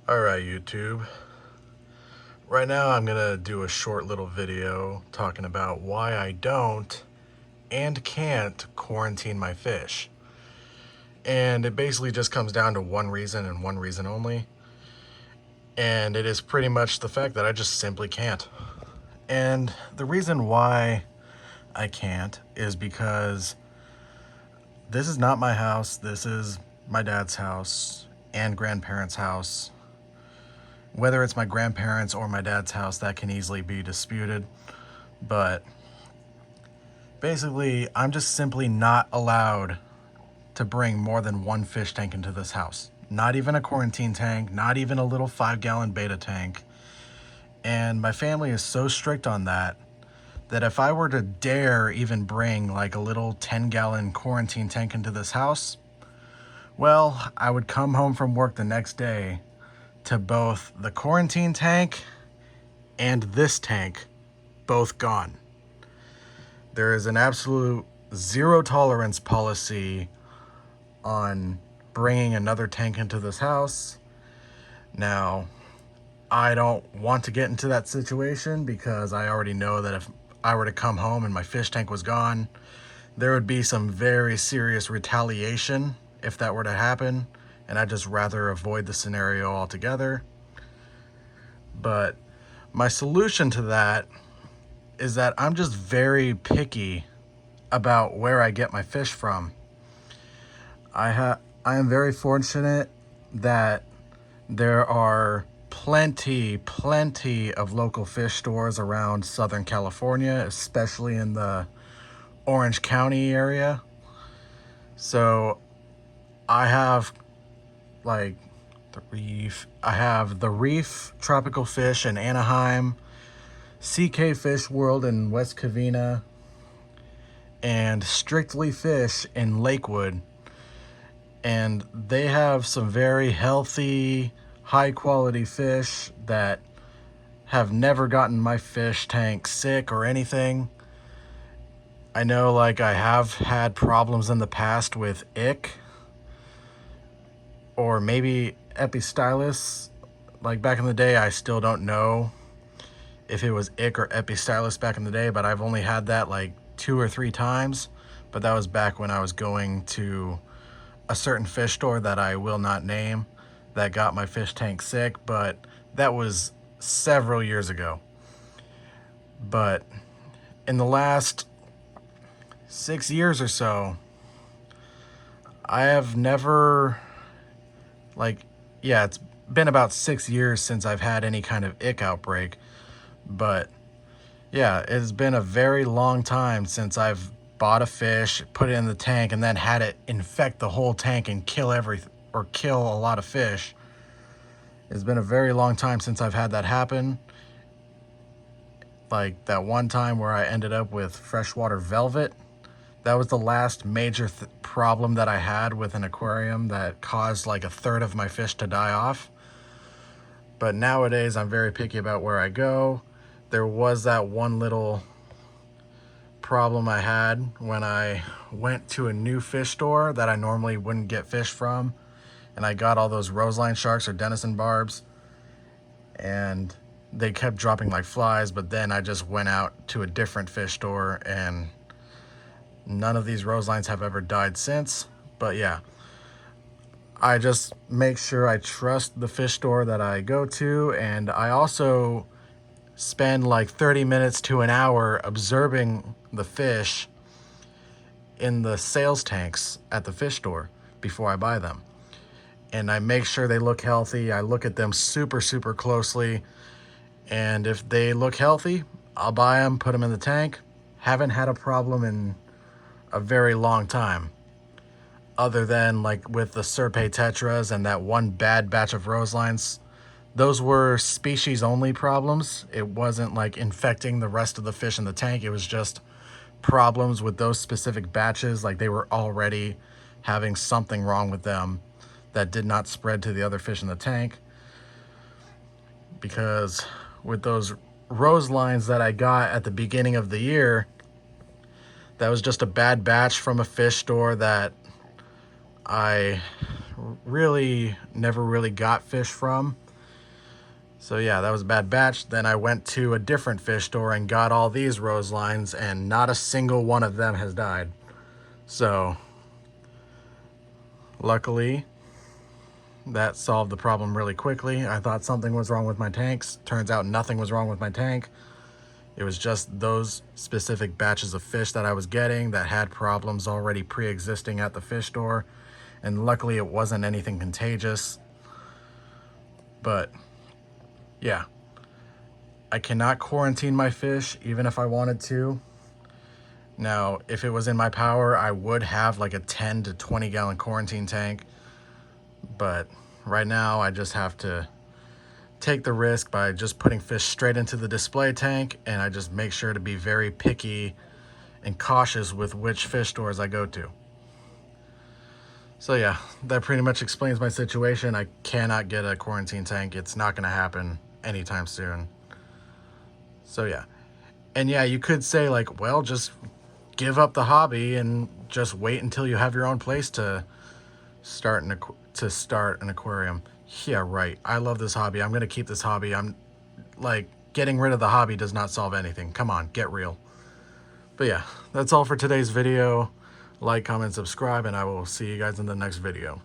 Alright, YouTube. Right now I'm gonna do a short little video talking about why I don't and can't quarantine my fish. And it basically just comes down to one reason and one reason only. And it is pretty much the fact that I just simply can't. And the reason why I can't is because this is not my house. This is my dad's house and grandparents' house. Whether it's my grandparents' or my dad's house, that can easily be disputed. But basically, I'm just simply not allowed to bring more than one fish tank into this house. Not even a quarantine tank, not even a little 5-gallon beta tank. And my family is so strict on that if I were to dare even bring like a little 10-gallon quarantine tank into this house, well, I would come home from work the next day to both the quarantine tank and this tank both gone. There is an absolute zero tolerance policy on bringing another tank into this house. Now, I don't want to get into that situation because I already know that if I were to come home and my fish tank was gone, there would be some very serious retaliation if that were to happen, and I'd just rather avoid the scenario altogether. But my solution to that is that I'm just very picky about where I get my fish from. I am very fortunate that there are plenty of local fish stores around Southern California, especially in the Orange County area. So I have like the Reef Tropical Fish in Anaheim, CK Fish World in West Covina, and Strictly Fish in Lakewood. And they have some very healthy, high quality fish that have never gotten my fish tank sick or anything. I know like I have had problems in the past with ick or maybe Epistylus. Like back in the day, I still don't know if it was ick or Epistylus back in the day, but I've only had that like 2 or 3 times. But that was back when I was going to a certain fish store that I will not name that got my fish tank sick, but that was several years ago. But in the last 6 years or so, I have never, it's been about 6 years since I've had any kind of ick outbreak. But yeah, it's been a very long time since I've bought a fish, put it in the tank, and then had it infect the whole tank and kill a lot of fish. It's been a very long time since I've had that happen. Like that one time where I ended up with freshwater velvet. That was the last major problem that I had with an aquarium that caused like a third of my fish to die off. But nowadays I'm very picky about where I go. There was that one little problem I had when I went to a new fish store that I normally wouldn't get fish from, and I got all those roseline sharks or denison barbs, and they kept dropping like flies. But then I just went out to a different fish store and none of these roselines have ever died since. But yeah, I just make sure I trust the fish store that I go to, and I also spend like 30 minutes to an hour observing the fish in the sales tanks at the fish store before I buy them. And I make sure they look healthy. I look at them super closely, and if they look healthy, I'll buy them, put them in the tank. Haven't had a problem in a very long time, other than like with the Serpe tetras and that one bad batch of roselines. Those were species only problems. It wasn't like infecting the rest of the fish in the tank. It was just problems with those specific batches. Like they were already having something wrong with them that did not spread to the other fish in the tank. Because with those roselines that I got at the beginning of the year, that was just a bad batch from a fish store that I really never really got fish from. So yeah, that was a bad batch. Then I went to a different fish store and got all these rose lines, and not a single one of them has died. So luckily, that solved the problem really quickly. I thought something was wrong with my tanks. Turns out nothing was wrong with my tank. It was just those specific batches of fish that I was getting that had problems already pre-existing at the fish store. And luckily it wasn't anything contagious. But yeah, I cannot quarantine my fish even if I wanted to. Now, if it was in my power, I would have like a 10 to 20 gallon quarantine tank. But right now I just have to take the risk by just putting fish straight into the display tank, and I just make sure to be very picky and cautious with which fish stores I go to. So yeah, that pretty much explains my situation. I cannot get a quarantine tank. It's not going to happen anytime soon. So yeah. And yeah, you could say like, well, just give up the hobby and just wait until you have your own place to start an aquarium. Yeah, right. I love this hobby. I'm going to keep this hobby. I'm like, getting rid of the hobby does not solve anything. Come on, get real. But yeah, that's all for today's video. Like, comment, subscribe, and I will see you guys in the next video.